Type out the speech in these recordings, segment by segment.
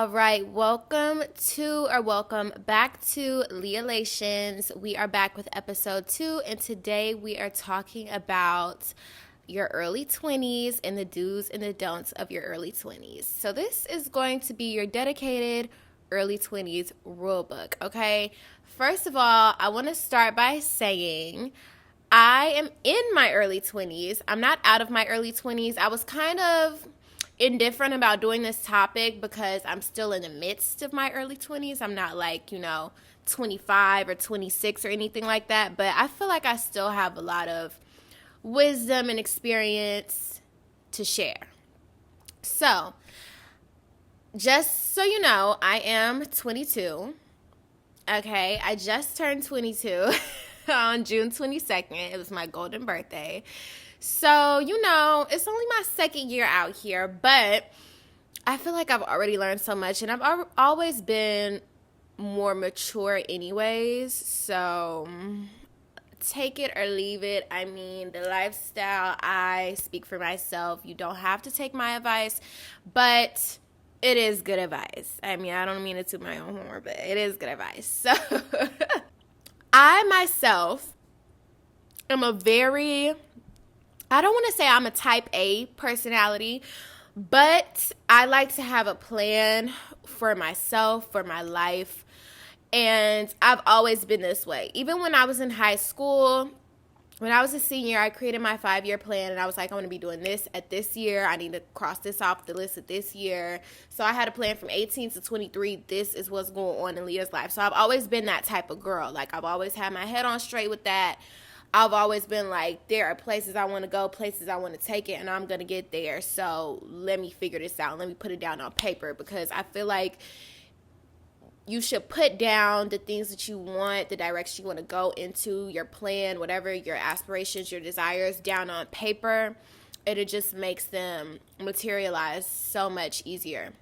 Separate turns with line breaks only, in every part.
All right, welcome back to Leahlations. We are back with episode 2, and today we are talking about your early 20s and the do's and the don'ts of your early 20s. So this is going to be your dedicated early 20s rule book, okay? First of all, I want to start by saying I am in my early 20s. I'm not out of my early 20s. I was kind of indifferent about doing this topic because I'm still in the midst of my early 20s. I'm not 25 or 26 or anything like that, but I feel like I still have a lot of wisdom and experience to share. So, just so you know, I am 22. Okay, I just turned 22 on June 22nd. It was my golden birthday. So, it's only my second year out here, but I feel like I've already learned so much, and I've always been more mature anyways, so take it or leave it. I mean, the lifestyle, I speak for myself. You don't have to take my advice, but it is good advice. I mean, I don't mean to toot my own horn, but it is good advice. So, I myself am I don't want to say I'm a type A personality, but I like to have a plan for myself, for my life, and I've always been this way. Even when I was in high school, when I was a senior, I created my 5-year plan, and I was like, I want to be doing this at this year. I need to cross this off the list at this year. So I had a plan from 18 to 23. This is what's going on in Leah's life. So I've always been that type of girl. Like, I've always had my head on straight with that. I've always been like, there are places I want to go, places I want to take it, and I'm going to get there. So let me figure this out. Let me put it down on paper, because I feel like you should put down the things that you want, the direction you want to go into, your plan, whatever, your aspirations, your desires, down on paper. It just makes them materialize so much easier.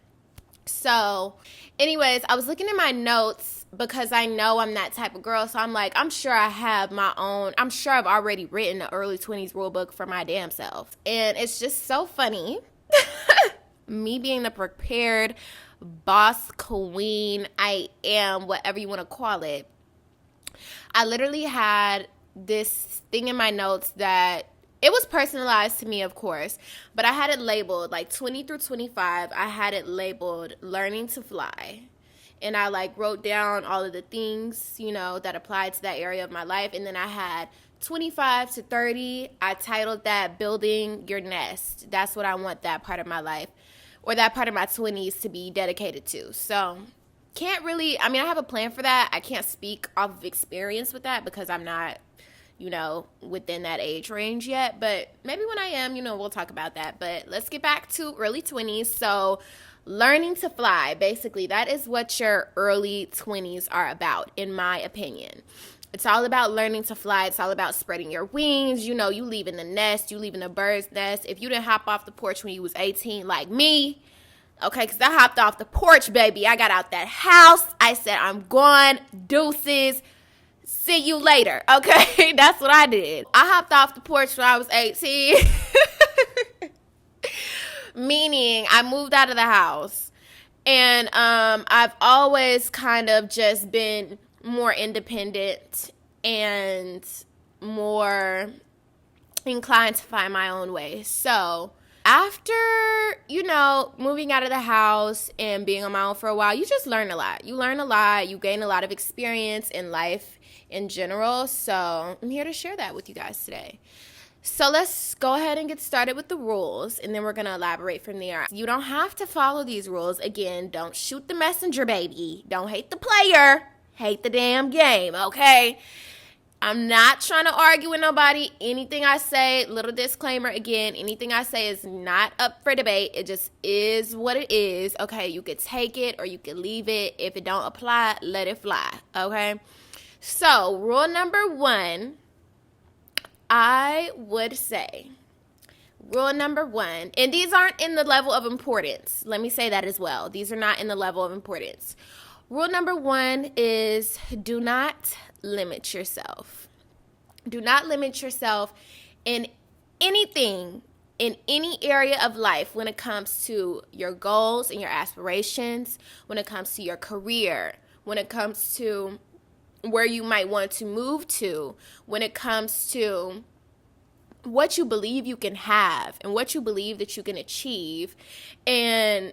So, anyways, I was looking at my notes because I know I'm that type of girl. So I'm like, I'm sure I have my own. I'm sure I've already written the early 20s rule book for my damn self. And it's just so funny. Me being the prepared boss queen I am, whatever you want to call it. I literally had this thing in my notes that it was personalized to me, of course, but I had it labeled like 20 through 25. I had it labeled learning to fly. And I wrote down all of the things, that applied to that area of my life. And then I had 25 to 30. I titled that building your nest. That's what I want that part of my life, or that part of my 20s, to be dedicated to. So I have a plan for that. I can't speak off of experience with that because I'm not, within that age range yet. But maybe when I am, we'll talk about that. But let's get back to early 20s. So learning to fly, basically, that is what your early 20s are about, in my opinion. It's all about learning to fly. It's all about spreading your wings. You leaving the nest, you leaving the bird's nest. If you didn't hop off the porch when you was 18 like me, okay, because I hopped off the porch, baby. I got out that house. I said, I'm gone. Deuces. See you later. Okay, that's what I did. I hopped off the porch when I was 18. Meaning I moved out of the house. And I've always kind of just been more independent and more inclined to find my own way. So after, moving out of the house and being on my own for a while, you just learn a lot. You learn a lot. You gain a lot of experience in life in general. So I'm here to share that with you guys today. So let's go ahead and get started with the rules, and then we're going to elaborate from there. You don't have to follow these rules. Again, don't shoot the messenger, baby. Don't hate the player. Hate the damn game, okay? I'm not trying to argue with nobody. Anything I say, little disclaimer again, anything I say is not up for debate. It just is what it is, okay? You could take it or you could leave it. If it don't apply, let it fly, okay? So, rule number 1, I would say, rule number 1, and these aren't in the level of importance. Let me say that as well. These are not in the level of importance. Rule number 1 is do not limit yourself. Do not limit yourself in anything in any area of life, when it comes to your goals and your aspirations, when it comes to your career, when it comes to where you might want to move to, when it comes to what you believe you can have and what you believe that you can achieve and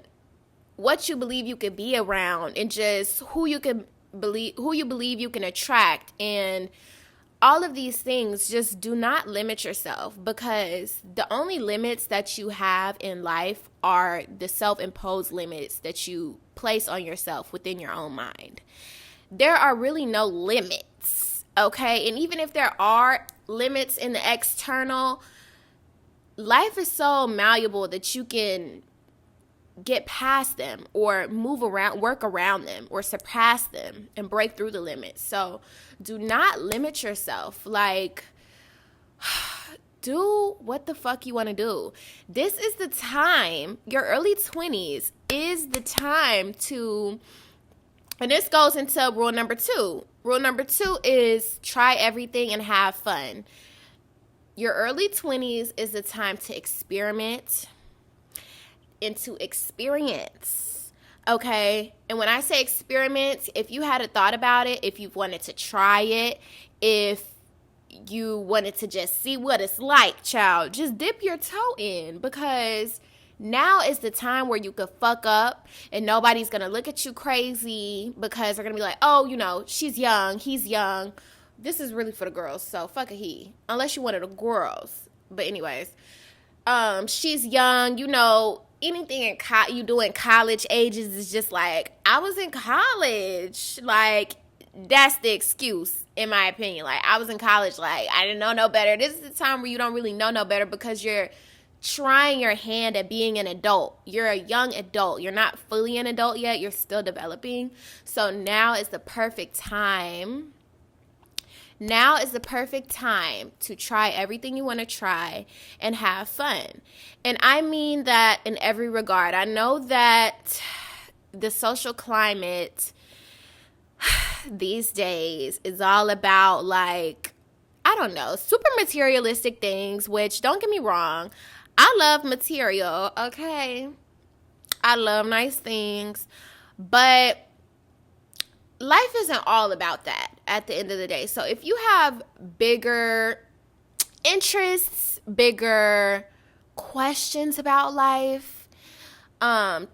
what you believe you can be around and just who you believe you can attract, and all of these things. Just do not limit yourself, because the only limits that you have in life are the self-imposed limits that you place on yourself within your own mind. There are really no limits, okay? And even if there are limits in the external, life is so malleable that you can get past them or move around, work around them, or surpass them and break through the limits. So do not limit yourself. Like, do what the fuck you want to do. This is the time, your early 20s is the time to, and this goes into rule number 2. Rule number 2 is try everything and have fun. Your early 20s is the time to experiment and to experience, okay? And when I say experiment, if you had a thought about it, if you wanted to try it, if you wanted to just see what it's like, child, just dip your toe in, because now is the time where you could fuck up and nobody's going to look at you crazy, because they're going to be like, oh, you know, she's young, he's young. This is really for the girls, so fuck a he. Unless you wanted the girls. But anyways, she's young, you know, anything you do in college ages is just like, I was in college. Like, that's the excuse, in my opinion. Like, I was in college, like, I didn't know no better. This is the time where you don't really know no better, because you're trying your hand at being an adult. You're a young adult. You're not fully an adult yet. You're still developing. So now is the perfect time. Now is the perfect time to try everything you want to try and have fun. And I mean that in every regard. I know that the social climate these days is all about, like, I don't know, super materialistic things, which, don't get me wrong, I love material, okay? I love nice things, but life isn't all about that at the end of the day. So if you have bigger interests, bigger questions about life,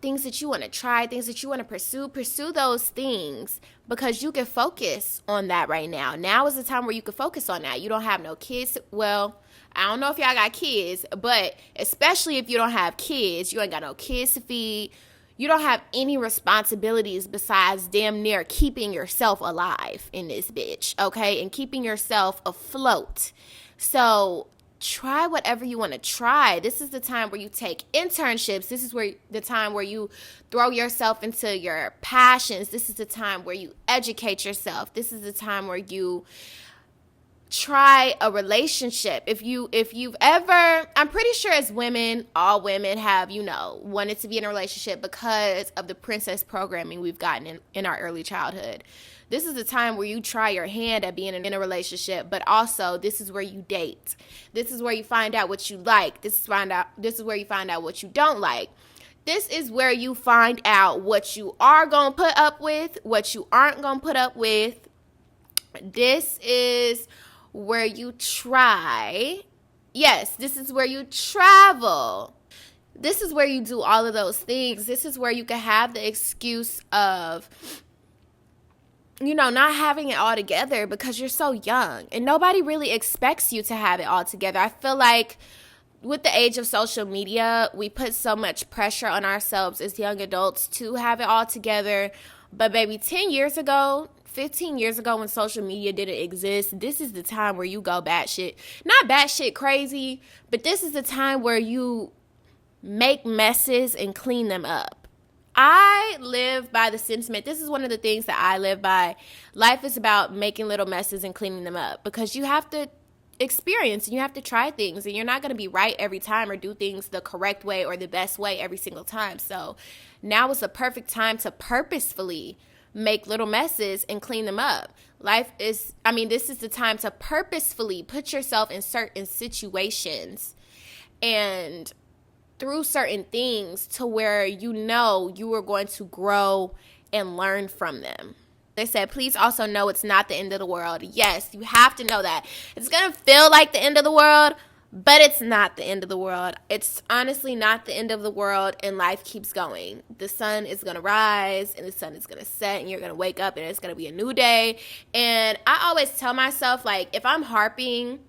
things that you want to try, things that you want to pursue those things, because you can focus on that right now. Now is the time where you can focus on that. You don't have no kids. Well, I don't know if y'all got kids, but especially if you don't have kids, you ain't got no kids to feed. You don't have any responsibilities besides damn near keeping yourself alive in this bitch, okay? And keeping yourself afloat. So try whatever you want to try. This is the time where you take internships. This is the time where you throw yourself into your passions. This is the time where you educate yourself. This is the time where you try a relationship. If you've ever, I'm pretty sure as women, all women have, you know, wanted to be in a relationship because of the princess programming we've gotten in our early childhood. This is the time where you try your hand at being in a relationship, but also this is where you date. This is where you find out what you like. This is where you find out what you don't like. This is where you find out what you are going to put up with, what you aren't going to put up with. This is where you try. Yes, this is where you travel. This is where you do all of those things. This is where you can have the excuse of, you know, not having it all together because you're so young. And nobody really expects you to have it all together. I feel like with the age of social media, we put so much pressure on ourselves as young adults to have it all together. But baby, 10 years ago, 15 years ago, when social media didn't exist, this is the time where you go batshit. Not batshit crazy, but this is the time where you make messes and clean them up. I live by the sentiment. This is one of the things that I live by. Life is about making little messes and cleaning them up, because you have to experience and you have to try things, and you're not going to be right every time or do things the correct way or the best way every single time. So now is the perfect time to purposefully make little messes and clean them up. This is the time to purposefully put yourself in certain situations and through certain things to where you know you are going to grow and learn from them. They said, please also know it's not the end of the world. Yes, you have to know that. It's going to feel like the end of the world, but it's not the end of the world. It's honestly not the end of the world, and life keeps going. The sun is going to rise, and the sun is going to set, and you're going to wake up, and it's going to be a new day. And I always tell myself, like, if I'm harping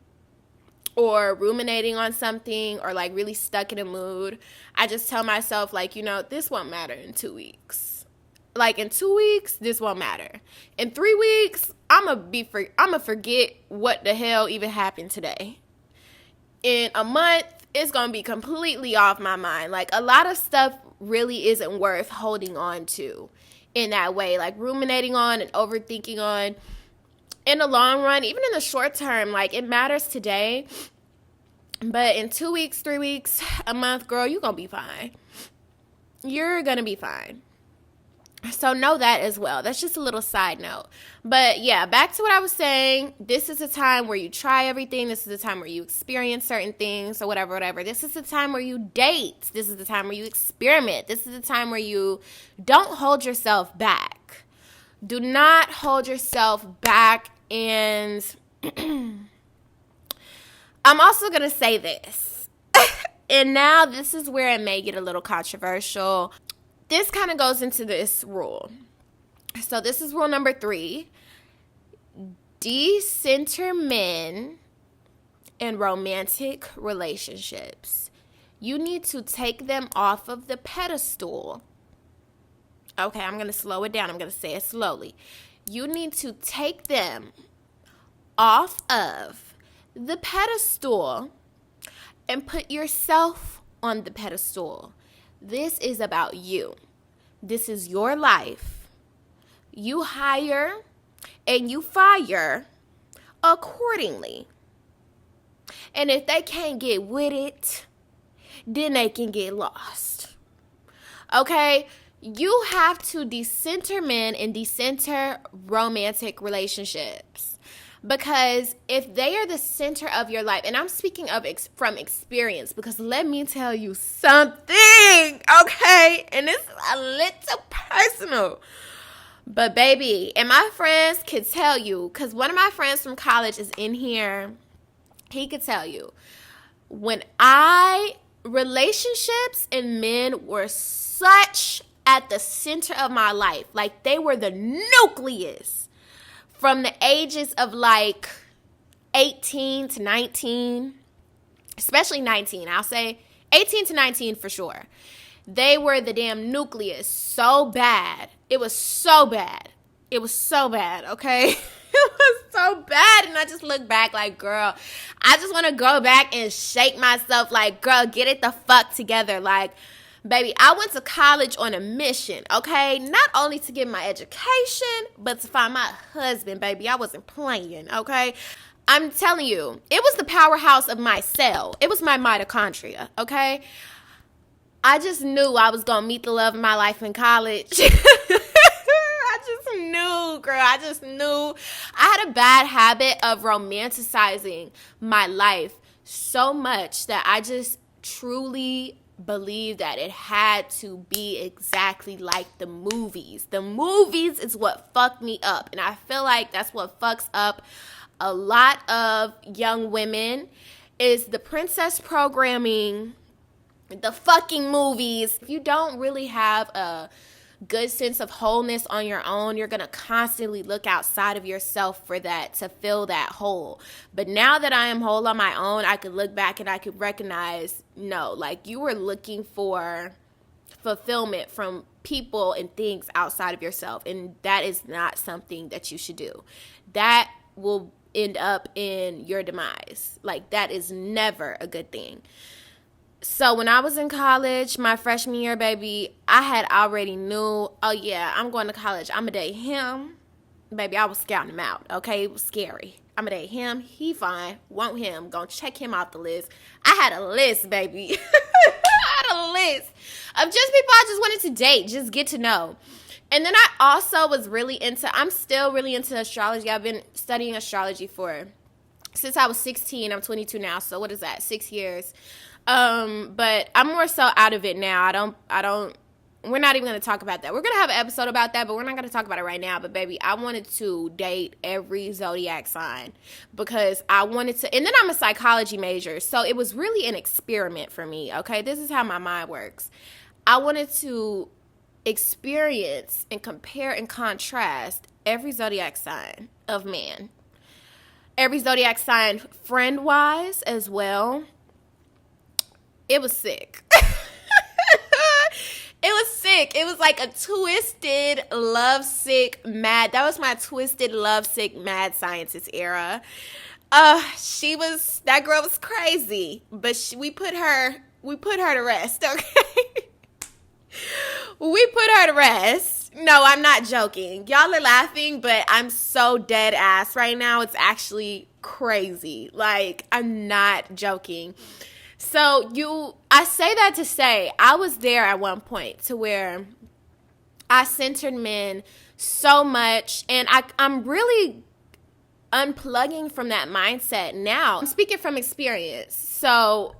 or ruminating on something or, like, really stuck in a mood, I just tell myself, like, you know, this won't matter in 2 weeks. Like, in 2 weeks, this won't matter. In 3 weeks, I'm gonna forget what the hell even happened today. In a month, it's gonna be completely off my mind. Like, a lot of stuff really isn't worth holding on to in that way. Like, ruminating on and overthinking on. In the long run, even in the short term, like, it matters today. But in 2 weeks, 3 weeks, a month, girl, you're gonna be fine. You're gonna be fine. So know that as well. That's just a little side note. But yeah, back to what I was saying. This is a time where you try everything. This is a time where you experience certain things or whatever. This is the time where you date. This is the time where you experiment. This is the time where you don't hold yourself back. Do not hold yourself back. And I'm also going to say this. And now this is where it may get a little controversial. This kind of goes into this rule. So this is rule number 3. Decenter men in romantic relationships. You need to take them off of the pedestal. Okay, I'm going to slow it down. I'm going to say it slowly. You need to take them off of the pedestal and put yourself on the pedestal. This is about you. This is your life. You hire and you fire accordingly. And if they can't get with it, then they can get lost. Okay? You have to decenter men and decenter romantic relationships. Because if they are the center of your life, and I'm speaking of from experience, because let me tell you something, okay? And it's a little personal. But baby, and my friends could tell you, because one of my friends from college is in here, he could tell you, relationships and men were such at the center of my life. Like, they were the nucleus. From the ages of like 18 to 19, especially 19, I'll say 18 to 19 for sure. They were the damn nucleus so bad. It was so bad. It was so bad, okay? It was so bad. And I just look back like, girl, I just want to go back and shake myself like, girl, get it the fuck together. Like, baby, I went to college on a mission, okay? Not only to get my education, but to find my husband, baby. I wasn't playing, okay? I'm telling you, it was the powerhouse of my cell. It was my mitochondria, okay? I just knew I was going to meet the love of my life in college. I just knew, girl. I just knew. I had a bad habit of romanticizing my life so much that I just truly believe that it had to be exactly like the movies. The movies is what fucked me up. And I feel like that's what fucks up a lot of young women is the princess programming, the fucking movies. If you don't really have a good sense of wholeness on your own, you're going to constantly look outside of yourself for that, to fill that hole. But now that I am whole on my own, I could look back and I could recognize, no, like, you were looking for fulfillment from people and things outside of yourself. And that is not something that you should do. That will end up in your demise. Like, that is never a good thing. So when I was in college, my freshman year, baby, I had already knew, oh yeah, I'm going to college. I'm going to date him. Baby, I was scouting him out, okay? It was scary. I'm going to date him. He fine. Want him. Going to check him off the list. I had a list, baby. I had a list of just people I just wanted to date, just get to know. And then I also was I'm still really into astrology. I've been studying astrology since I was 16. I'm 22 now, so what is that, 6 years. But I'm more so out of it now. We're not even going to talk about that. We're going to have an episode about that, but we're not going to talk about it right now. But baby, I wanted to date every zodiac sign because I wanted to, and then I'm a psychology major. So it was really an experiment for me. Okay. This is how my mind works. I wanted to experience and compare and contrast every zodiac sign of man. Every zodiac sign friend-wise as well. It was sick. It was sick. It was like a twisted, lovesick, mad. That was my twisted, lovesick, mad scientist era. That girl was crazy, but we put her to rest, okay? We put her to rest. No, I'm not joking. Y'all are laughing, but I'm so dead ass right now. It's actually crazy. Like, I'm not joking. So I say that to say I was there at one point to where I centered men so much, and I'm really unplugging from that mindset now. I'm speaking from experience. So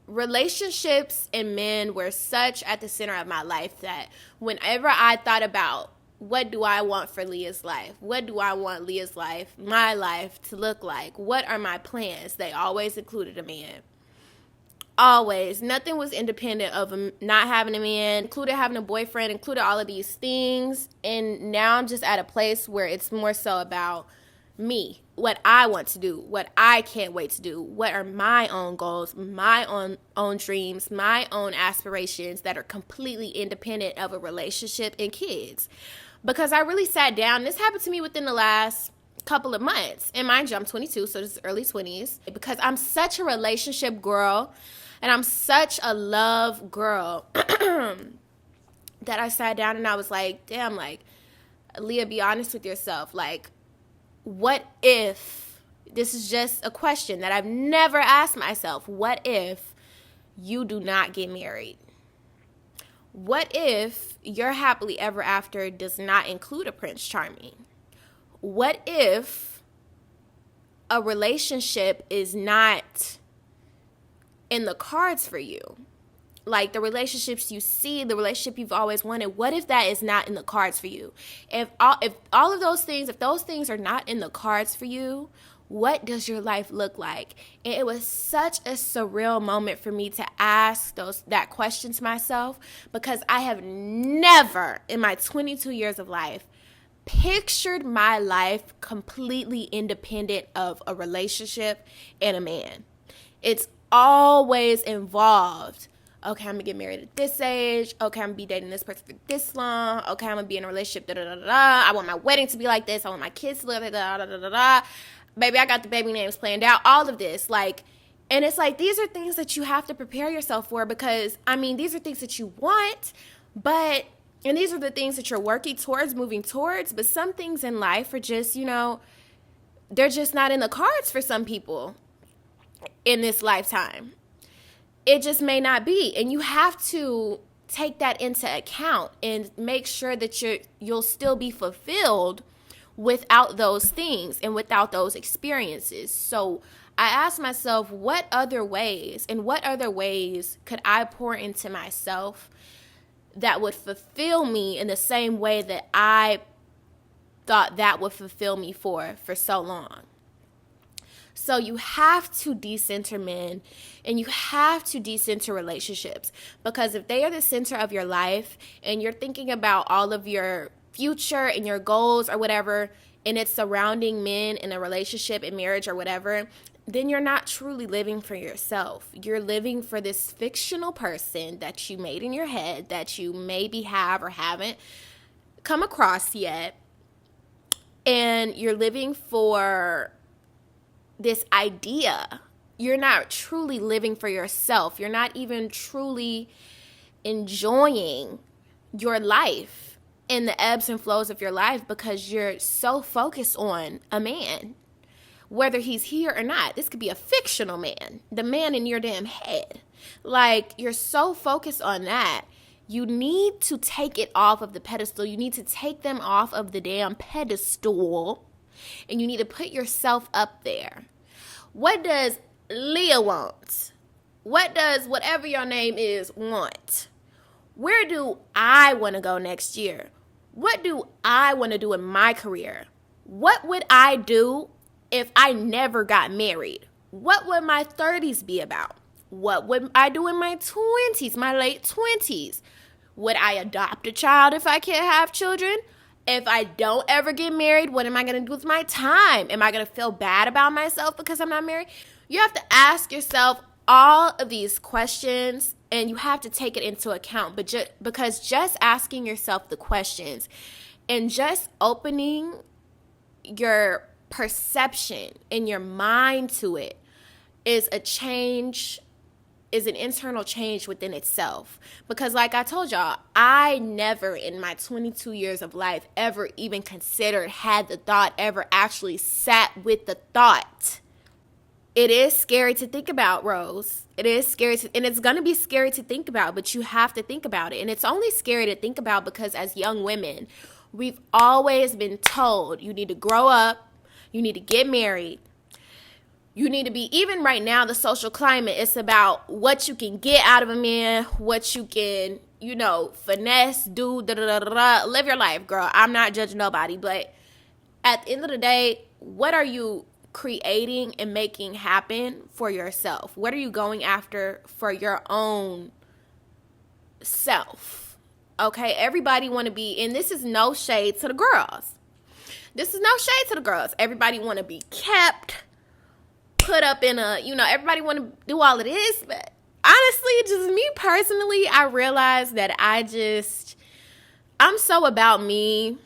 relationships and men were such at the center of my life that whenever I thought about what do I want for Leah's life, what do I want Leah's life, my life to look like, what are my plans, they always included a man. Always. Nothing was independent of not having a man, included having a boyfriend, included all of these things. And now I'm just at a place where it's more so about me, what I want to do, what I can't wait to do, what are my own goals, my own dreams, my own aspirations that are completely independent of a relationship and kids. Because I really sat down, this happened to me within the last couple of months. And mind you, I'm 22, so this is early 20s. Because I'm such a relationship girl and I'm such a love girl that I sat down and I was like, damn, like, Leah, be honest with yourself. Like, what if, this is just a question that I've never asked myself, what if you do not get married? What if your happily ever after does not include a Prince Charming? What if a relationship is not in the cards for you? Like the relationships you see, the relationship you've always wanted, what if that is not in the cards for you? If all of those things, if those things are not in the cards for you, what does your life look like? And it was such a surreal moment for me to ask that question to myself, because I have never in my 22 years of life pictured my life completely independent of a relationship and a man. It's always involved, okay, I'm gonna get married at this age, okay, I'm gonna be dating this person for this long, okay, I'm gonna be in a relationship, I want my wedding to be like this, I want my kids to live like that, baby, I got the baby names planned out, all of this, like, and it's like, these are things that you have to prepare yourself for, because, I mean, these are things that you want, and these are the things that you're working towards, moving towards, but some things in life are just, they're just not in the cards for some people in this lifetime. It just may not be. And you have to take that into account and make sure that you'll still be fulfilled without those things and without those experiences. So I asked myself, what other ways could I pour into myself that would fulfill me in the same way that I thought that would fulfill me for so long? So you have to decenter men and you have to decenter relationships, because if they are the center of your life and you're thinking about all of your future and your goals or whatever, and it's surrounding men in a relationship and marriage or whatever, then you're not truly living for yourself. You're living for this fictional person that you made in your head that you maybe have or haven't come across yet. And you're living for this idea. You're not truly living for yourself. You're not even truly enjoying your life and the ebbs and flows of your life, because you're so focused on a man, whether he's here or not. This could be a fictional man, the man in your damn head. Like, you're so focused on that. You need to take it off of the pedestal. You need to take them off of the damn pedestal, and you need to put yourself up there. What does Leah want? What does whatever your name is want? Where do I want to go next year? What do I want to do in my career? What would I do if I never got married? What would my 30s be about? What would I do in my 20s, my late 20s? Would I adopt a child if I can't have children? If I don't ever get married, what am I going to do with my time? Am I going to feel bad about myself because I'm not married? You have to ask yourself all of these questions, and you have to take it into account. But because just asking yourself the questions and just opening your perception and your mind to it is a change, is an internal change within itself. Because like I told y'all, I never in my 22 years of life ever even considered, had the thought, ever actually sat with the thought. It is scary to think about, Rose. It is scary, and it's going to be scary to think about, but you have to think about it. And it's only scary to think about because as young women, we've always been told you need to grow up, you need to get married, you need to be, even right now, the social climate, it's about what you can get out of a man, what you can, finesse, do, live your life, girl. I'm not judging nobody, but at the end of the day, what are you creating and making happen for yourself? What are you going after for your own self? Okay, everybody want to be, and this is no shade to the girls. This is no shade to the girls. Everybody want to be kept, put up in a, everybody want to do all of this. But honestly, just me personally, I realized that I'm so about me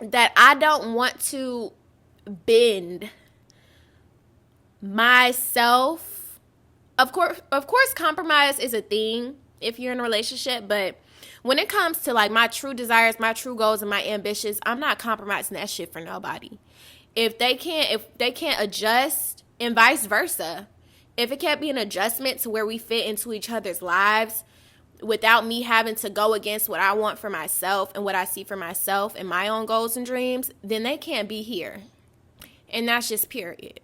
that I don't want to bend myself. Of course, compromise is a thing if you're in a relationship, but when it comes to like my true desires, my true goals, and my ambitions, I'm not compromising that shit for nobody. If they can't adjust, and vice versa, if it can't be an adjustment to where we fit into each other's lives without me having to go against what I want for myself and what I see for myself and my own goals and dreams, then they can't be here. And that's just period.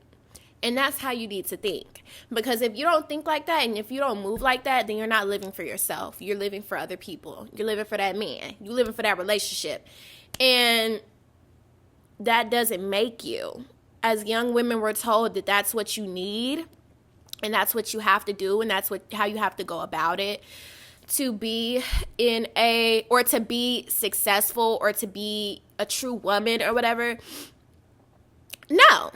And that's how you need to think. Because if you don't think like that and if you don't move like that, then you're not living for yourself. You're living for other people. You're living for that man. You're living for that relationship. And that doesn't make you. As young women, we're told that that's what you need and that's what you have to do and that's how you have to go about it to be to be successful or to be a true woman or whatever. No,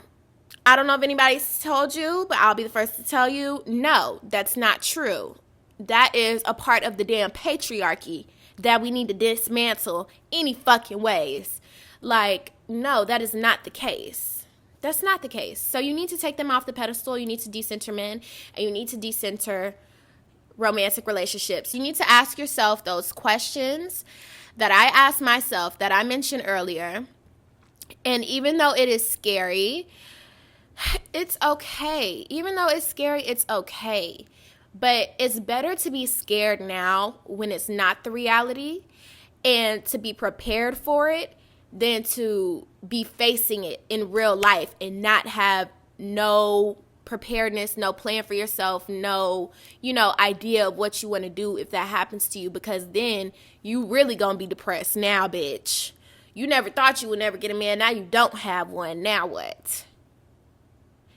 I don't know if anybody's told you, but I'll be the first to tell you, no, that's not true. That is a part of the damn patriarchy that we need to dismantle any fucking ways. Like, no, that is not the case. That's not the case. So you need to take them off the pedestal. You need to decenter men, and you need to decenter romantic relationships. You need to ask yourself those questions that I asked myself that I mentioned earlier. And even though it is scary, it's okay. Even though it's scary, it's okay. But it's better to be scared now when it's not the reality and to be prepared for it than to be facing it in real life and not have no preparedness, no plan for yourself, no, idea of what you want to do if that happens to you, because then you really gonna be depressed now, bitch. You never thought you would never get a man. Now you don't have one. Now what?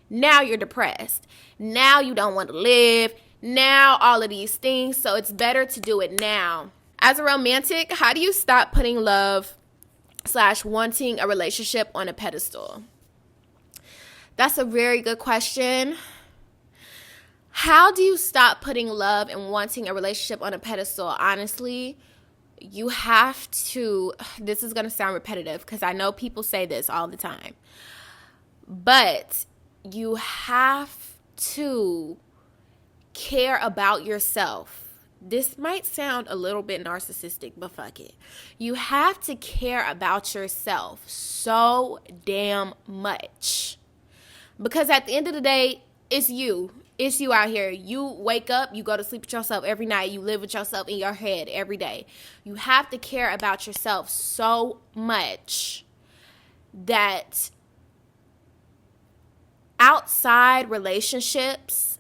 Now you're depressed. Now you don't want to live. Now all of these things. So it's better to do it now. As a romantic, how do you stop putting love/wanting a relationship on a pedestal? That's a very good question. How do you stop putting love and wanting a relationship on a pedestal? Honestly, you have to, this is going to sound repetitive because I know people say this all the time, but you have to care about yourself. This might sound a little bit narcissistic, but fuck it. You have to care about yourself so damn much. Because at the end of the day, it's you. It's you out here. You wake up, you go to sleep with yourself every night. You live with yourself in your head every day. You have to care about yourself so much that outside relationships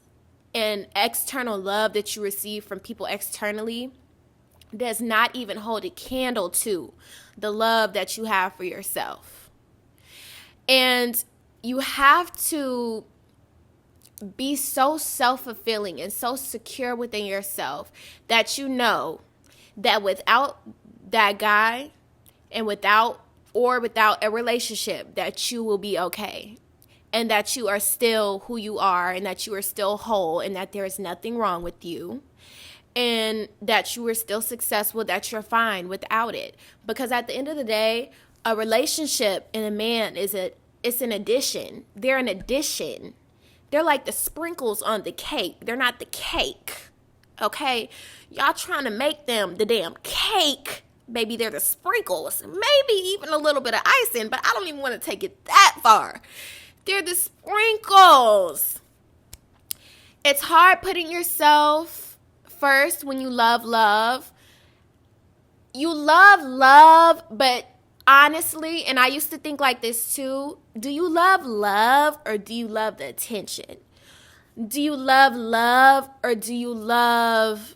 and external love that you receive from people externally does not even hold a candle to the love that you have for yourself. And you have to be so self-fulfilling and so secure within yourself that you know that without that guy and without a relationship, that you will be okay, and that you are still who you are, and that you are still whole, and that there is nothing wrong with you, and that you are still successful, that you're fine without it. Because at the end of the day, a relationship and a man it's an addition. They're an addition. They're like the sprinkles on the cake. They're not the cake. Okay? Y'all trying to make them the damn cake. Maybe they're the sprinkles. Maybe even a little bit of icing, but I don't even want to take it that far. They're the sprinkles. It's hard putting yourself first when you love. You love, but honestly, and I used to think like this too, do you love or do you love the attention? Do you love or do you love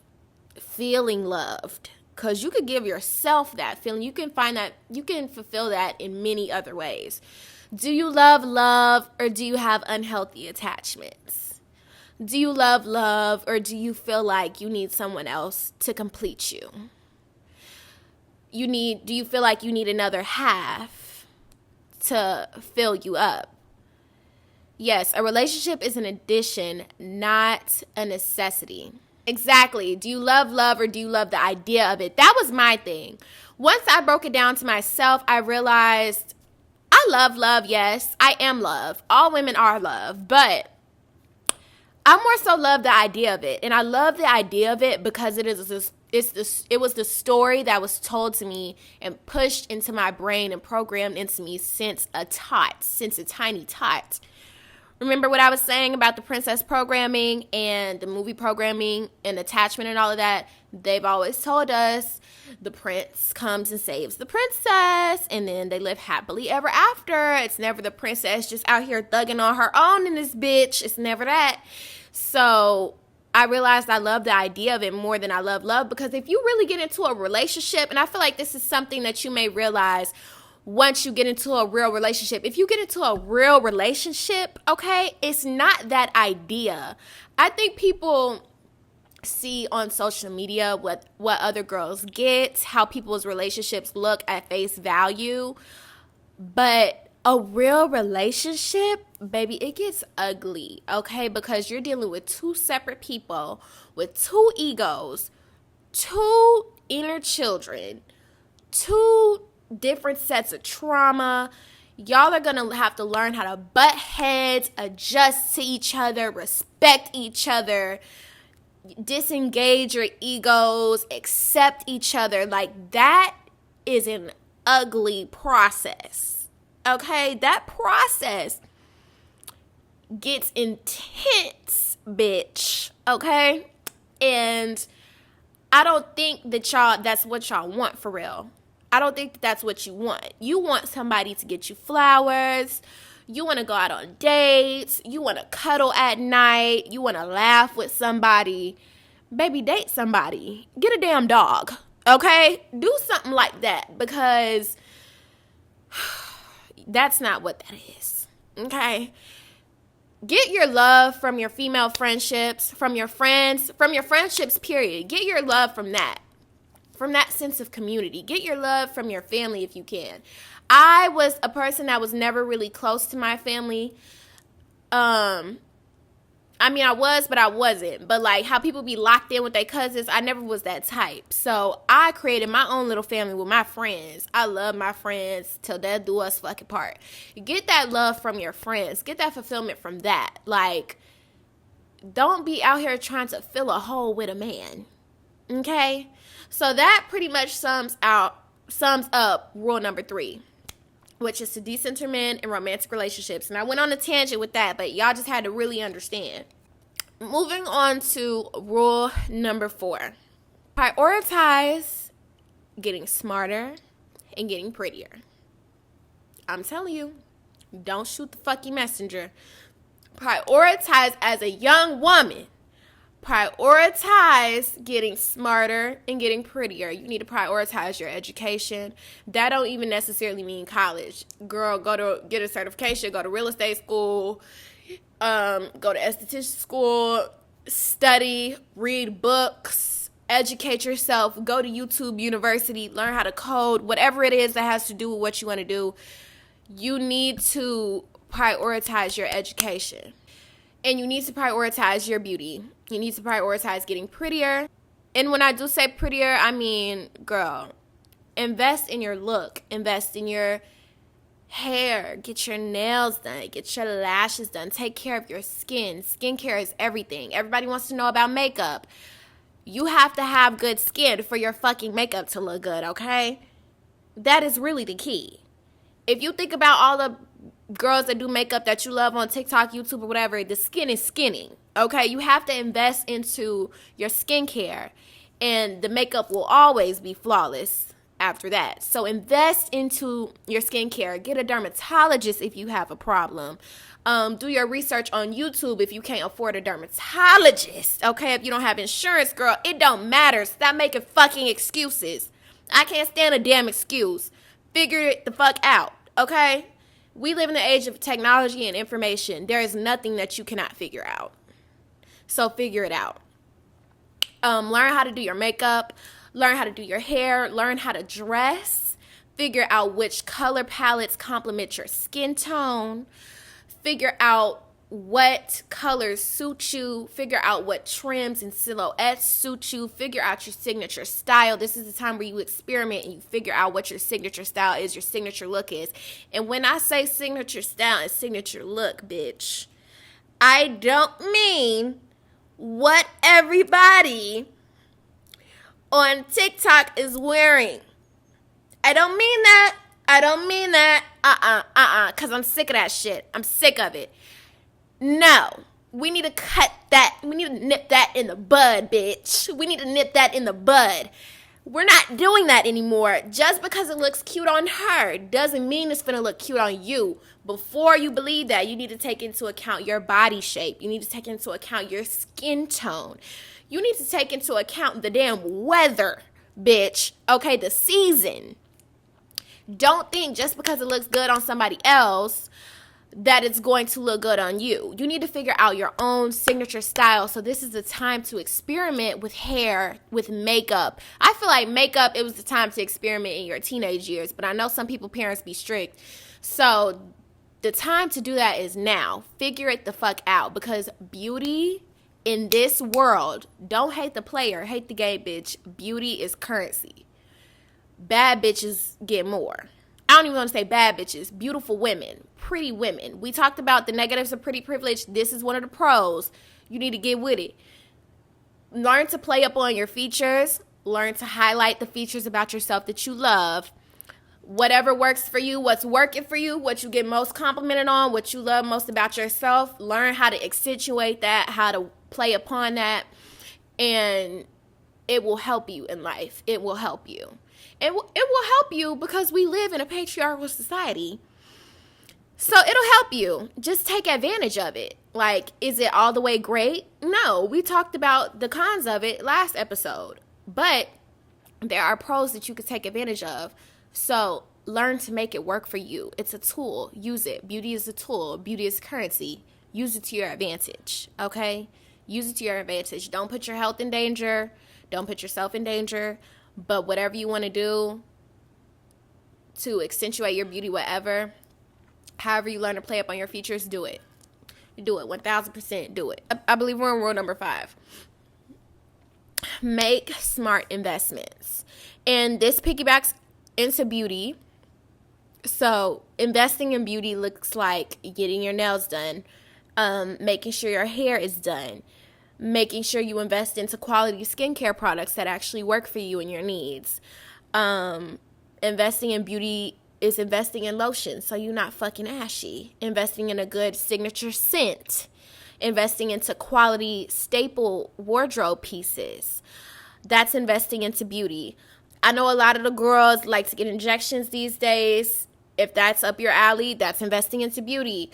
feeling loved? Because you could give yourself that feeling. You can find that, you can fulfill that in many other ways. Do you love or do you have unhealthy attachments? Do you love or do you feel like you need someone else to complete you? Do you feel like you need another half to fill you up? Yes, a relationship is an addition, not a necessity. Exactly. Do you love or do you love the idea of it? That was my thing. Once I broke it down to myself, I realized I love, yes. I am love. All women are love, but I more so love the idea of it. And I love the idea of it because it was the story that was told to me and pushed into my brain and programmed into me since a tiny tot. Remember what I was saying about the princess programming and the movie programming and attachment and all of that? They've always told us the prince comes and saves the princess, and then they live happily ever after. It's never the princess just out here thugging on her own in this bitch. It's never that. So I realized I love the idea of it more than I love, because if you really get into a relationship, and I feel like this is something that you may realize once you get into a real relationship. If you get into a real relationship, okay, it's not that idea. I think people see on social media what other girls get, how people's relationships look at face value. But a real relationship, baby, it gets ugly, okay? Because you're dealing with two separate people with two egos, two inner children, two different sets of trauma. Y'all are going to have to learn how to butt heads, adjust to each other, respect each other, disengage your egos, accept each other. Like, that is an ugly process. Okay? That process gets intense, bitch. Okay? And I don't think that that's what y'all want for real. I don't think that's what you want. You want somebody to get you flowers. You want to go out on dates. You want to cuddle at night. You want to laugh with somebody. Baby, date somebody. Get a damn dog. Okay? Do something like that, because that's not what that is. Okay? Get your love from your female friendships, from your friends, from your friendships, period. Get your love from that sense of community. Get your love from your family if you can. I was a person that was never really close to my family. I mean, I was, but I wasn't. But like how people be locked in with their cousins, I never was that type. So I created my own little family with my friends. I love my friends till death do us fucking part. Get that love from your friends. Get that fulfillment from that. Like, don't be out here trying to fill a hole with a man. Okay? So that pretty much sums up rule number 3, which is to decenter men in romantic relationships. And I went on a tangent with that, but y'all just had to really understand. Moving on to rule number 4. Prioritize getting smarter and getting prettier. I'm telling you, don't shoot the fucking messenger. Prioritize as a young woman. prioritize getting smarter and getting prettier. You need to prioritize your education. That don't even necessarily mean college. Girl, go to get a certification, go to real estate school, go to esthetician school, study, read books, educate yourself, go to YouTube University, learn how to code, whatever it is that has to do with what you want to do. You need to prioritize your education. And you need to prioritize your beauty. You need to prioritize getting prettier. And when I do say prettier, I mean, girl, invest in your look. Invest in your hair. Get your nails done. Get your lashes done. Take care of your skin. Skincare is everything. Everybody wants to know about makeup. You have to have good skin for your fucking makeup to look good, okay? That is really the key. If you think about all the girls that do makeup that you love on TikTok, YouTube, or whatever, the skin is skinning, okay? You have to invest into your skincare, and the makeup will always be flawless after that. So invest into your skincare. Get a dermatologist if you have a problem. Do your research on YouTube if you can't afford a dermatologist, okay? If you don't have insurance, girl, it don't matter. Stop making fucking excuses. I can't stand a damn excuse. Figure it the fuck out, okay? We live in the age of technology and information. There is nothing that you cannot figure out. So figure it out. Learn how to do your makeup. Learn how to do your hair. Learn how to dress. Figure out which color palettes complement your skin tone. Figure out what colors suit you. Figure out what trims and silhouettes suit you. Figure out your signature style. This is the time where you experiment and you figure out what your signature style is, your signature look is. And when I say signature style and signature look, bitch, I don't mean what everybody on TikTok is wearing. I don't mean that. I don't mean that. Because I'm sick of that shit. I'm sick of it. No, we need to cut that. We need to nip that in the bud, bitch. We need to nip that in the bud. We're not doing that anymore. Just because it looks cute on her doesn't mean it's going to look cute on you. Before you believe that, you need to take into account your body shape. You need to take into account your skin tone. You need to take into account the damn weather, bitch. Okay, the season. Don't think just because it looks good on somebody else that it's going to look good on you. You need to figure out your own signature style. So this is the time to experiment with hair, with makeup. I feel like makeup, it was the time to experiment in your teenage years, but I know some people, parents be strict. So the time to do that is now. Figure it the fuck out, because beauty in this world, don't hate the player, hate the gay bitch. Beauty is currency. Bad bitches get more. I don't even want to say bad bitches, beautiful women, pretty women. We talked about the negatives of pretty privilege. This is one of the pros. You need to get with it. Learn to play up on your features. Learn to highlight the features about yourself that you love. Whatever works for you, what's working for you, what you get most complimented on, what you love most about yourself. Learn how to accentuate that, how to play upon that, and it will help you in life. It will help you. It will help you because we live in a patriarchal society. So it'll help you. Just take advantage of it. Like, is it all the way great? No, we talked about the cons of it last episode. But there are pros that you could take advantage of. So learn to make it work for you. It's a tool. Use it. Beauty is a tool. Beauty is currency. Use it to your advantage. Okay? Use it to your advantage. Don't put your health in danger. Don't put yourself in danger. But whatever you want to do to accentuate your beauty, whatever, however you learn to play up on your features, do it. Do it. 1,000% do it. I believe we're on rule number 5. Make smart investments. And this piggybacks into beauty. So investing in beauty looks like getting your nails done, making sure your hair is done, making sure you invest into quality skincare products that actually work for you and your needs. Investing in beauty is investing in lotion so you're not fucking ashy. Investing in a good signature scent. Investing into quality staple wardrobe pieces. That's investing into beauty. I know a lot of the girls like to get injections these days. If that's up your alley, that's investing into beauty.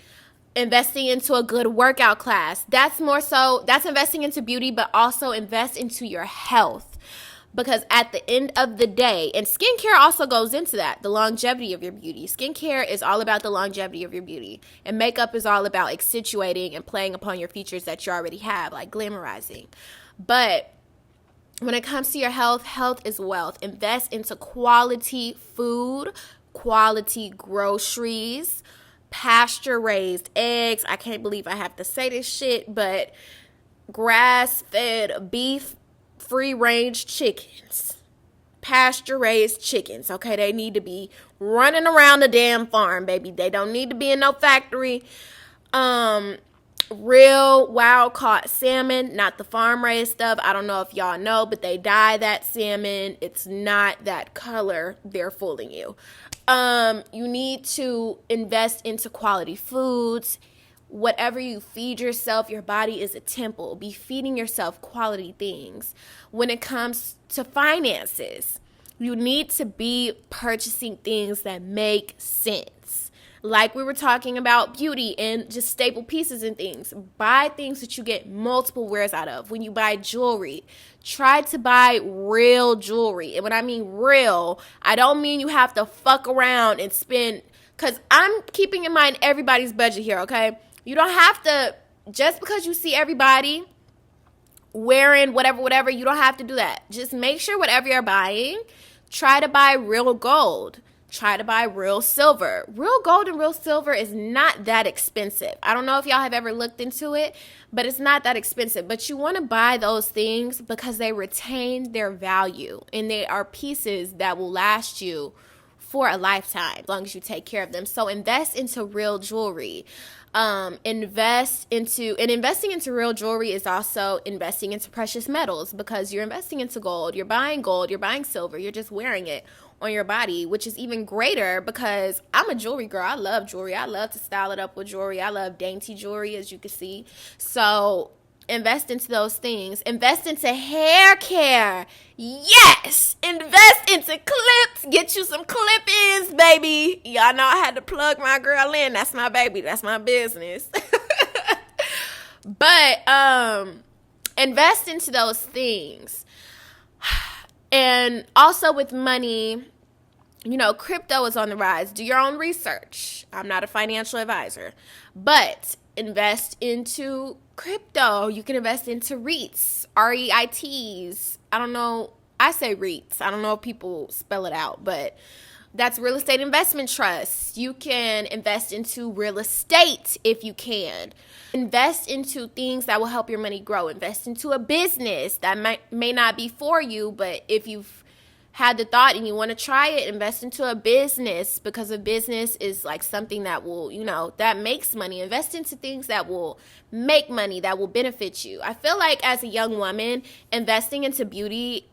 investing into a good workout class. That's investing into beauty, but also invest into your health. Because at the end of the day, and skincare also goes into that, the longevity of your beauty. Skincare is all about the longevity of your beauty. And makeup is all about accentuating and playing upon your features that you already have, like glamorizing. But when it comes to your health, health is wealth. Invest into quality food, quality groceries, pasture-raised eggs. I can't believe I have to say this shit, but grass-fed beef, free-range chickens, pasture-raised chickens, okay? They need to be running around the damn farm, baby. They don't need to be in no factory. Real wild-caught salmon, not the farm-raised stuff. I don't know if y'all know, but they dye that salmon. It's not that color. They're fooling you. You need to invest into quality foods. Whatever you feed yourself, your body is a temple. Be feeding yourself quality things. When it comes to finances, you need to be purchasing things that make sense. Like we were talking about beauty and just staple pieces and things. Buy things that you get multiple wears out of. When you buy jewelry, try to buy real jewelry. And when I mean real, I don't mean you have to fuck around and spend, because I'm keeping in mind everybody's budget here, okay? You don't have to, just because you see everybody wearing whatever, you don't have to do that. Just make sure whatever you're buying, try to buy real gold. Try to buy real silver. Real gold and real silver is not that expensive. I don't know if y'all have ever looked into it, but it's not that expensive. But you want to buy those things because they retain their value and they are pieces that will last you for a lifetime as long as you take care of them. So invest into real jewelry. Investing into real jewelry is also investing into precious metals, because you're investing into gold, you're buying silver, you're just wearing it on your body, which is even greater because I'm a jewelry girl. I love jewelry. I love to style it up with jewelry. I love dainty jewelry, as you can see. So invest into those things. Invest into hair care. Yes! Invest into clips. Get you some clip-ins, baby. Y'all know I had to plug my girl in. That's my baby. That's my business. But invest into those things. And also with money, you know, crypto is on the rise. Do your own research. I'm not a financial advisor. But invest into crypto. You can invest into REITs, REITs. I don't know. I say REITs. I don't know if people spell it out, but that's real estate investment trusts. You can invest into real estate if you can. Invest into things that will help your money grow. Invest into a business that may not be for you, but if you've had the thought and you want to try it, invest into a business, because a business is like something that will, you know, that makes money. Invest into things that will make money, that will benefit you. I feel like as a young woman, investing into beauty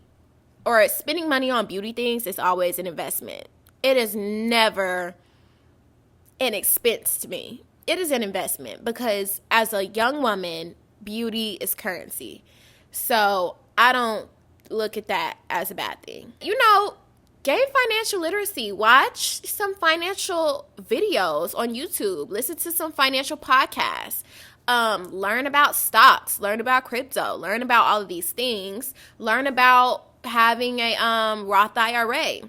or spending money on beauty things is always an investment. It is never an expense to me. It is an investment, because as a young woman, beauty is currency. So I don't look at that as a bad thing. You know, gain financial literacy. Watch some financial videos on YouTube. Listen to some financial podcasts. Learn about stocks. Learn about crypto. Learn about all of these things. Learn about having a Roth IRA.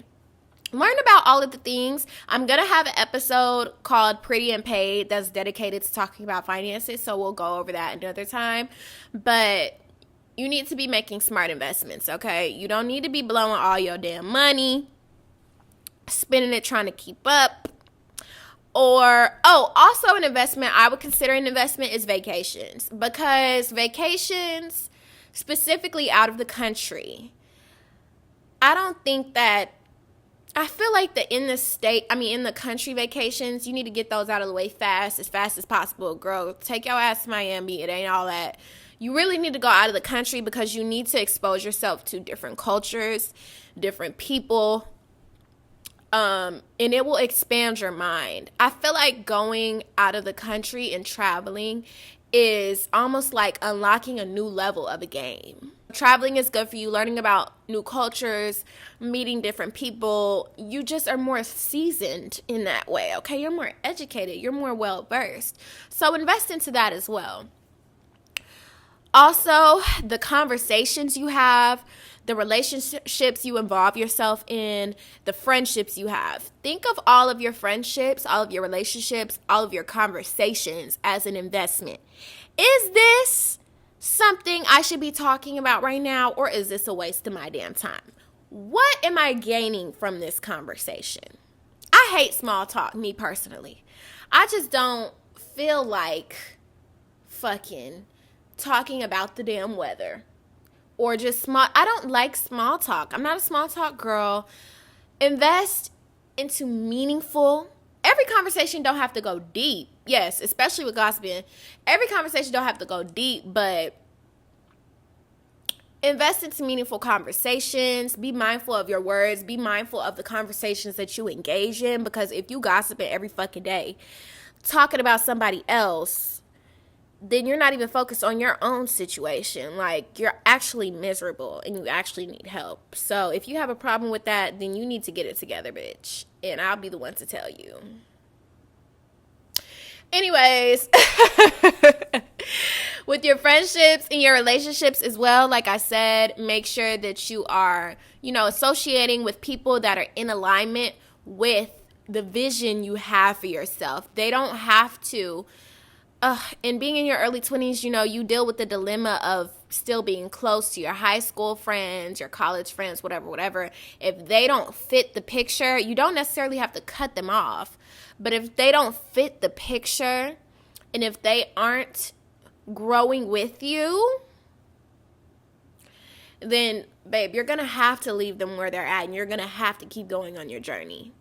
Learn about all of the things. I'm going to have an episode called Pretty and Paid that's dedicated to talking about finances, so we'll go over that another time. But you need to be making smart investments, okay? You don't need to be blowing all your damn money, spending it trying to keep up. Also an investment, I would consider an investment, is vacations. Because vacations, specifically out of the country, I feel like in the country vacations, you need to get those out of the way fast as possible. Girl, take your ass to Miami. It ain't all that. You really need to go out of the country because you need to expose yourself to different cultures, different people, and it will expand your mind. I feel like going out of the country and traveling is almost like unlocking a new level of a game. Traveling is good for you, learning about new cultures, meeting different people. You just are more seasoned in that way, okay? You're more educated. You're more well-versed. So invest into that as well. Also, the conversations you have, the relationships you involve yourself in, the friendships you have. Think of all of your friendships, all of your relationships, all of your conversations as an investment. Is this something I should be talking about right now, or is this a waste of my damn time? What am I gaining from this conversation? I hate small talk, me personally. I just don't feel like fucking talking about the damn weather or just I don't like small talk. I'm not a small talk girl. Invest into meaningful. Every conversation don't have to go deep. Yes, especially with gossiping. Every conversation don't have to go deep, but invest into meaningful conversations. Be mindful of your words. Be mindful of the conversations that you engage in, because if you gossiping every fucking day, talking about somebody else, then you're not even focused on your own situation. Like, you're actually miserable and you actually need help. So if you have a problem with that, then you need to get it together, bitch. And I'll be the one to tell you. Anyways, with your friendships and your relationships as well, like I said, make sure that you are, associating with people that are in alignment with the vision you have for yourself. They don't have to. And being in your early 20s, you deal with the dilemma of still being close to your high school friends, your college friends, whatever. If they don't fit the picture, you don't necessarily have to cut them off. But if they don't fit the picture, and if they aren't growing with you, then, babe, you're going to have to leave them where they're at, and you're going to have to keep going on your journey.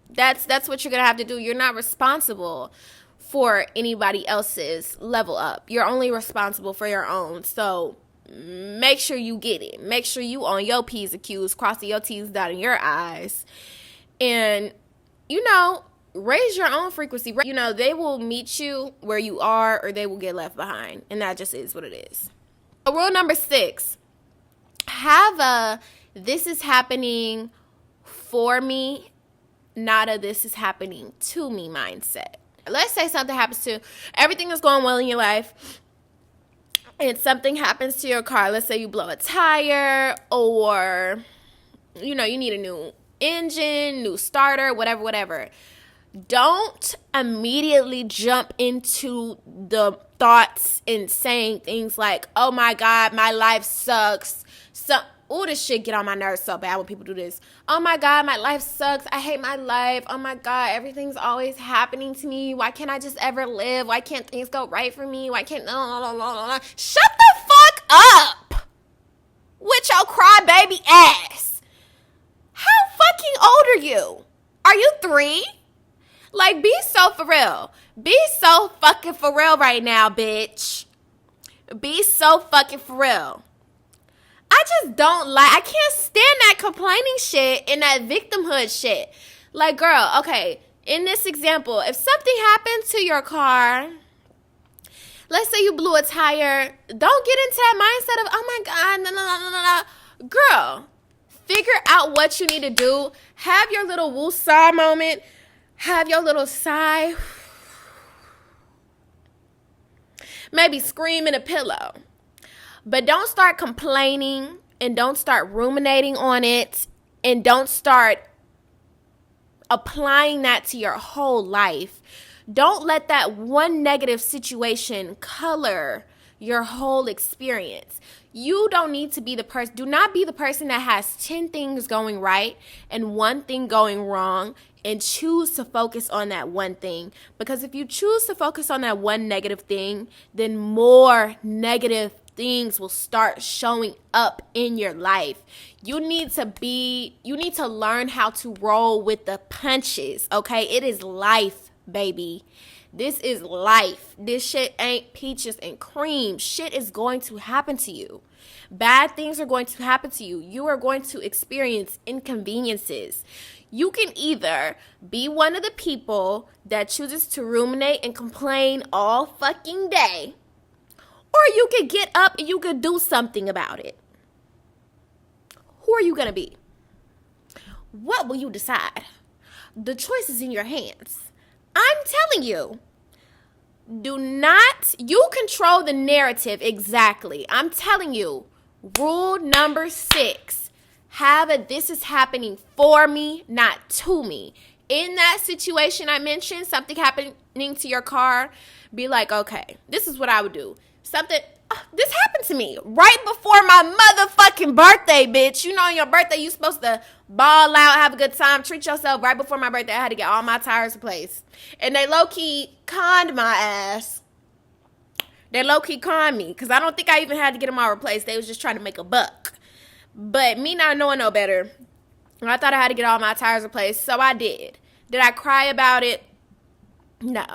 That's what you're going to have to do. You're not responsible for anybody else's level up. You're only responsible for your own. So make sure you get it. Make sure you on your P's and Q's, crossing your T's, dotting your I's. And, raise your own frequency. They will meet you where you are, or they will get left behind. And that just is what it is. Rule number 6, have a this is happening for me, not a this is happening to me mindset. Let's say something happens to, everything is going well in your life, and something happens to your car. Let's say you blow a tire, or, you need a new engine, new starter, whatever. Don't immediately jump into the thoughts and saying things like, oh my God, my life sucks. This shit get on my nerves so bad when people do this. Oh my God, my life sucks. I hate my life. Oh my God, everything's always happening to me. Why can't I just ever live? Why can't things go right for me? Why can't... Shut the fuck up with your crybaby ass. How fucking old are you? Are you 3? Like, be so for real. Be so fucking for real right now, bitch. Be so fucking for real. I just I can't stand that complaining shit and that victimhood shit. Like, girl, okay, in this example, if something happened to your car, let's say you blew a tire, don't get into that mindset of, oh my God, no. Girl, figure out what you need to do. Have your little woo-saw moment. Have your little sigh. Maybe scream in a pillow. But don't start complaining, and don't start ruminating on it, and don't start applying that to your whole life. Don't let that one negative situation color your whole experience. You don't need to be the person. Do not be the person that has 10 things going right and one thing going wrong, and choose to focus on that one thing. Because if you choose to focus on that one negative thing, then more negative things will start showing up in your life. You need to learn how to roll with the punches, okay? It is life, baby. This is life. This shit ain't peaches and cream. Shit is going to happen to you. Bad things are going to happen to you. You are going to experience inconveniences. You can either be one of the people that chooses to ruminate and complain all fucking day, Or you could get up and you could do something about it. Who are you going to be? What will you decide? The choice is in your hands. I'm telling you. You control the narrative exactly. I'm telling you. Rule number 6. This is happening for me, not to me. In that situation I mentioned, something happening to your car, be like, okay, this is what I would do. This happened to me right before my motherfucking birthday, bitch. You know, on your birthday, you supposed to ball out, have a good time, treat yourself. Right before my birthday, I had to get all my tires replaced. And they low-key conned my ass. They low-key conned me because I don't think I even had to get them all replaced. They was just trying to make a buck. But me not knowing no better, I thought I had to get all my tires replaced, so I did. Did I cry about it? No.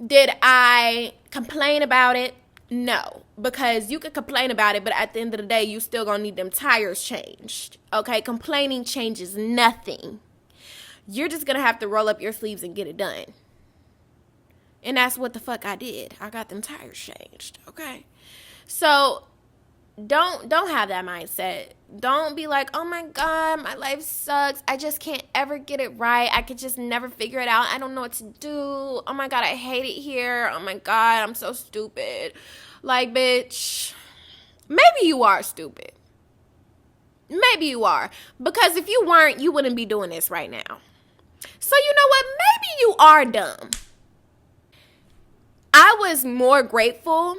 Did I complain about it? No. Because you could complain about it, but at the end of the day, you still gonna need them tires changed. Okay? Complaining changes nothing. You're just gonna have to roll up your sleeves and get it done. And that's what the fuck I did. I got them tires changed. Okay? So don't have that mindset. Don't be like, oh my God, my life sucks. I just can't ever get it right. I could just never figure it out. I don't know what to do. Oh my God, I hate it here. Oh my God, I'm so stupid. Like, bitch, maybe you are stupid. Maybe you are. Because if you weren't, you wouldn't be doing this right now. So you know what? Maybe you are dumb. I was more grateful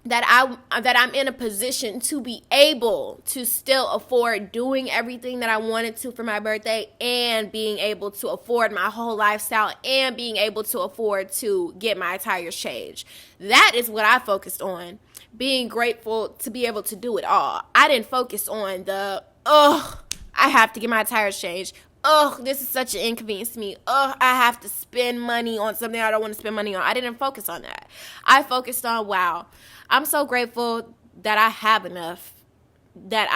that I'm in a position to be able to still afford doing everything that I wanted to for my birthday and being able to afford my whole lifestyle and being able to afford to get my tires changed. That is what I focused on, being grateful to be able to do it all. I didn't focus on I have to get my tires changed. This is such an inconvenience to me. I have to spend money on something I don't want to spend money on. I didn't focus on that. I focused on, wow, I'm so grateful that I have enough that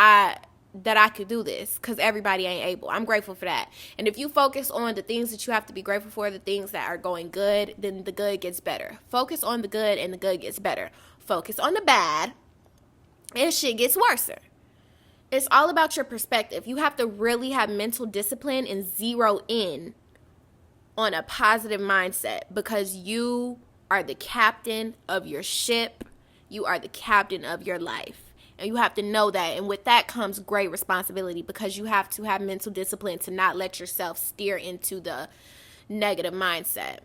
I could do this because everybody ain't able. I'm grateful for that. And if you focus on the things that you have to be grateful for, the things that are going good, then the good gets better. Focus on the good and the good gets better. Focus on the bad and shit gets worse. It's all about your perspective. You have to really have mental discipline and zero in on a positive mindset because you are the captain of your ship. You are the captain of your life. And you have to know that. And with that comes great responsibility because you have to have mental discipline to not let yourself steer into the negative mindset.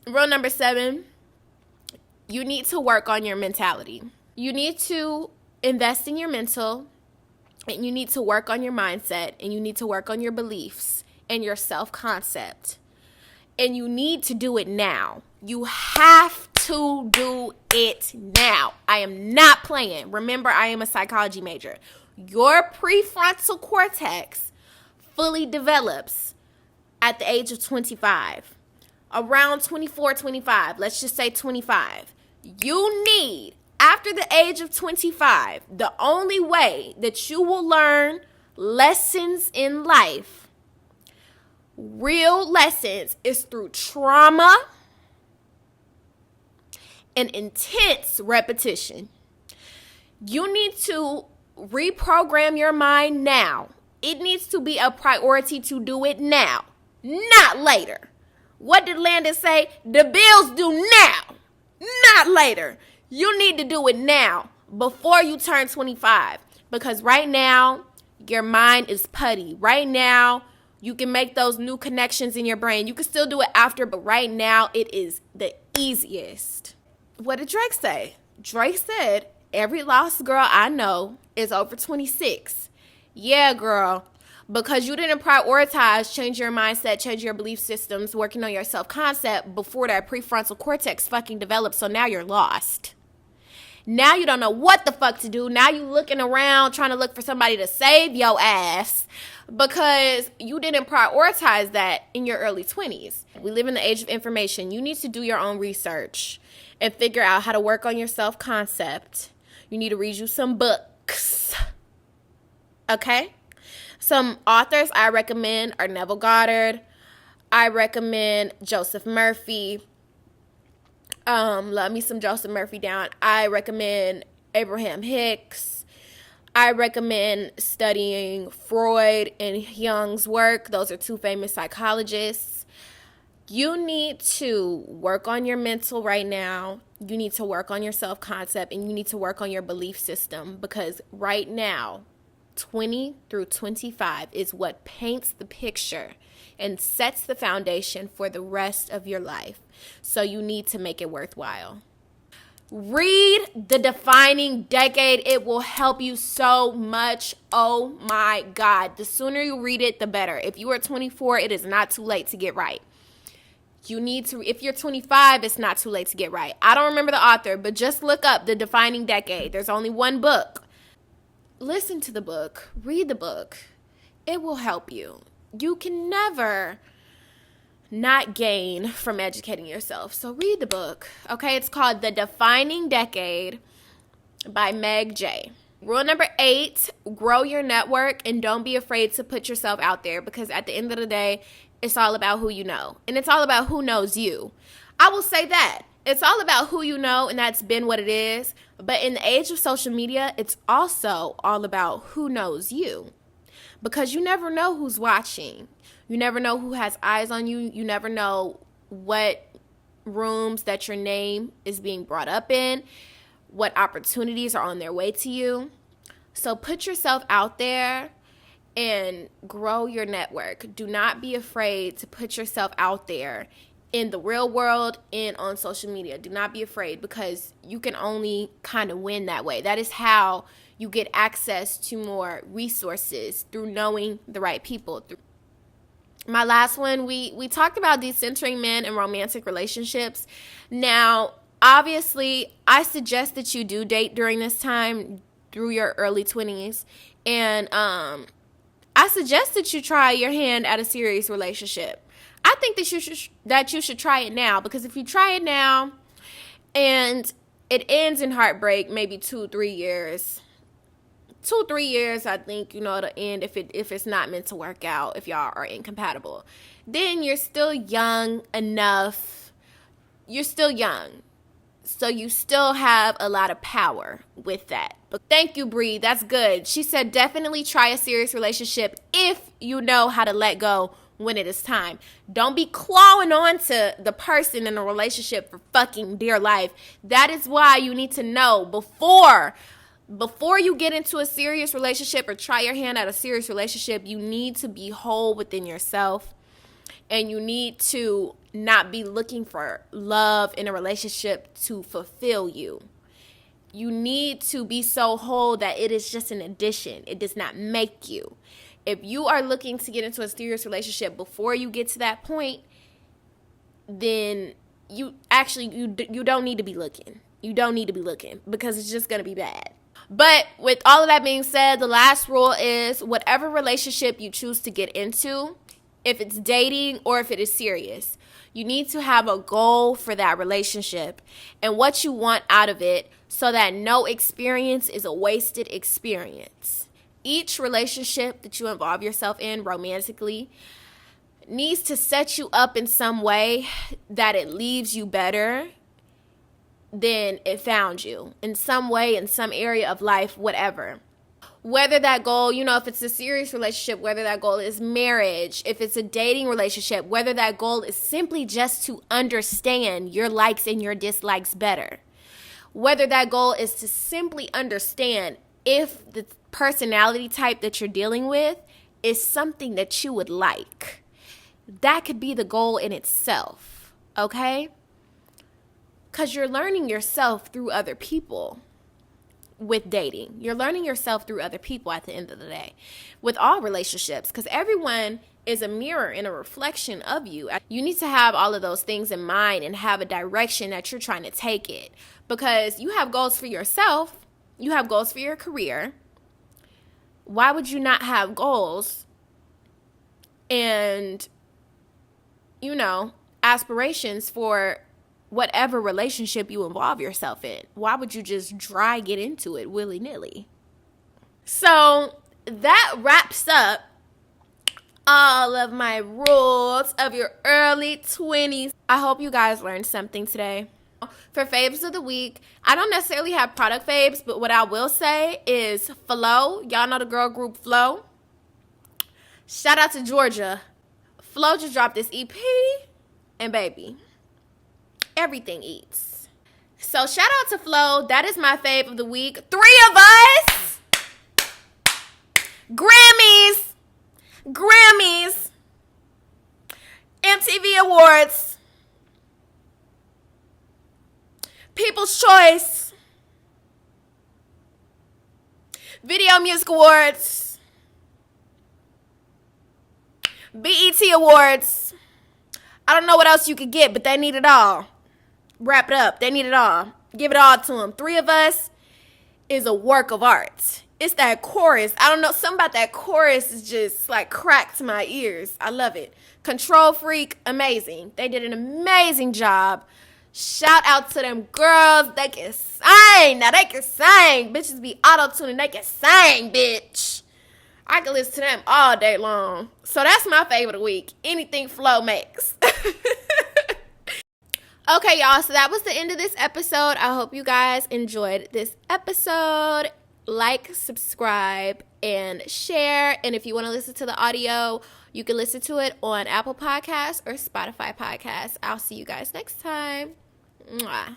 Rule number 7, you need to work on your mentality. You need to invest in your mental, and you need to work on your mindset, and you need to work on your beliefs and your self-concept. And you need to do it now. You have to do it now. I am not playing. Remember, I am a psychology major. Your prefrontal cortex fully develops at the age of 25. Around 24, 25. Let's just say 25. You need, after the age of 25, the only way that you will learn lessons in life, real lessons, is through trauma and intense repetition. You need to reprogram your mind now. It needs to be a priority to do it now, not later. What did Landon say? The bills due now, not later. You need to do it now before you turn 25 because right now your mind is putty. Right now you can make those new connections in your brain. You can still do it after, but right now it is the easiest. What did Drake say? Drake said, every lost girl I know is over 26. Yeah, girl. Because you didn't prioritize, change your mindset, change your belief systems, working on your self-concept before that prefrontal cortex fucking developed. So now you're lost. Now you don't know what the fuck to do. Now you looking around trying to look for somebody to save your ass because you didn't prioritize that in your early 20s. We live in the age of information. You need to do your own research and figure out how to work on your self-concept. You need to read you some books. Okay? Some authors I recommend are Neville Goddard. I recommend Joseph Murphy. Love me some Joseph Murphy Down. I recommend Abraham Hicks. I recommend studying Freud and Jung's work. Those are two famous psychologists. You need to work on your mental right now. You need to work on your self-concept, and you need to work on your belief system, because right now, 20 through 25 is what paints the picture and sets the foundation for the rest of your life. So you need to make it worthwhile. Read The Defining Decade. It will help you so much. Oh my God. The sooner you read it, the better. If you are 24, it is not too late to get right. You need to, if you're 25, it's not too late to get right. I don't remember the author, but just look up The Defining Decade. There's only one book. Listen to the book. Read the book. It will help you. You can never not gain from educating yourself. So read the book. Okay, it's called The Defining Decade by Meg J. Rule number 8, grow your network and don't be afraid to put yourself out there, because at the end of the day, it's all about who you know, and it's all about who knows you. I will say that. It's all about who you know, and that's been what it is. But in the age of social media, it's also all about who knows you, because you never know who's watching. You never know who has eyes on you. You never know what rooms that your name is being brought up in, what opportunities are on their way to you. So put yourself out there and grow your network. Do not be afraid to put yourself out there in the real world and on social media. Do not be afraid, because you can only kind of win that way. That is how you get access to more resources, through knowing the right people. My last one, we talked about decentering men in romantic relationships. Now, obviously, I suggest that you do date during this time, through your early 20s. And I suggest that you try your hand at a serious relationship. I think that you should try it now, because if you try it now and it ends in heartbreak, maybe 2-3 years. 2-3 years, I think, it'll end if it's not meant to work out, if y'all are incompatible. Then you're still young enough. You're still young. So you still have a lot of power with that. But thank you, Bree. That's good. She said definitely try a serious relationship if you know how to let go when it is time. Don't be clawing on to the person in a relationship for fucking dear life. That is why you need to know before you get into a serious relationship or try your hand at a serious relationship. You need to be whole within yourself, and you need to not be looking for love in a relationship to fulfill you. You need to be so whole that it is just an addition. It does not make you. If you are looking to get into a serious relationship before you get to that point, then you don't need to be looking. You don't need to be looking, because it's just going to be bad. But with all of that being said, the last rule is whatever relationship you choose to get into, if it's dating or if it is serious, you need to have a goal for that relationship and what you want out of it, so that no experience is a wasted experience. Each relationship that you involve yourself in romantically needs to set you up in some way that it leaves you better than it found you, in some way, in some area of life, whatever. Whether that goal, if it's a serious relationship, whether that goal is marriage, if it's a dating relationship, whether that goal is simply just to understand your likes and your dislikes better. Whether that goal is to simply understand if the personality type that you're dealing with is something that you would like. That could be the goal in itself, okay? Because you're learning yourself through other people with dating. You're learning yourself through other people at the end of the day. With all relationships, because everyone is a mirror and a reflection of you. You need to have all of those things in mind and have a direction that you're trying to take it. Because you have goals for yourself. You have goals for your career. Why would you not have goals and, aspirations for whatever relationship you involve yourself in? Why would you just get into it willy-nilly? So that wraps up all of my rules of your early 20s. I hope you guys learned something today. For faves of the week, I don't necessarily have product faves, but what I will say is Flo. Y'all know the girl group Flo. Shout out to Georgia. Flo just dropped this EP, and baby, everything eats. So shout out to Flo. That is my fave of the week. 3 of Us. Grammys. MTV Awards. People's Choice. Video Music Awards. BET Awards. I don't know what else you could get, but they need it all. Wrap it up. They need it all. Give it all to them. 3 of Us is a work of art. It's that chorus. I don't know. Something about that chorus is just like crack to my ears. I love it. Control Freak, amazing. They did an amazing job. Shout out to them girls. They can sing. Now they can sing. Bitches be auto-tuning. They can sing, bitch. I can listen to them all day long. So that's my favorite of the week. Anything Flo makes. Okay, y'all. So that was the end of this episode. I hope you guys enjoyed this episode. Like, subscribe, and share. And if you want to listen to the audio, you can listen to it on Apple Podcasts or Spotify Podcasts. I'll see you guys next time. Mwah.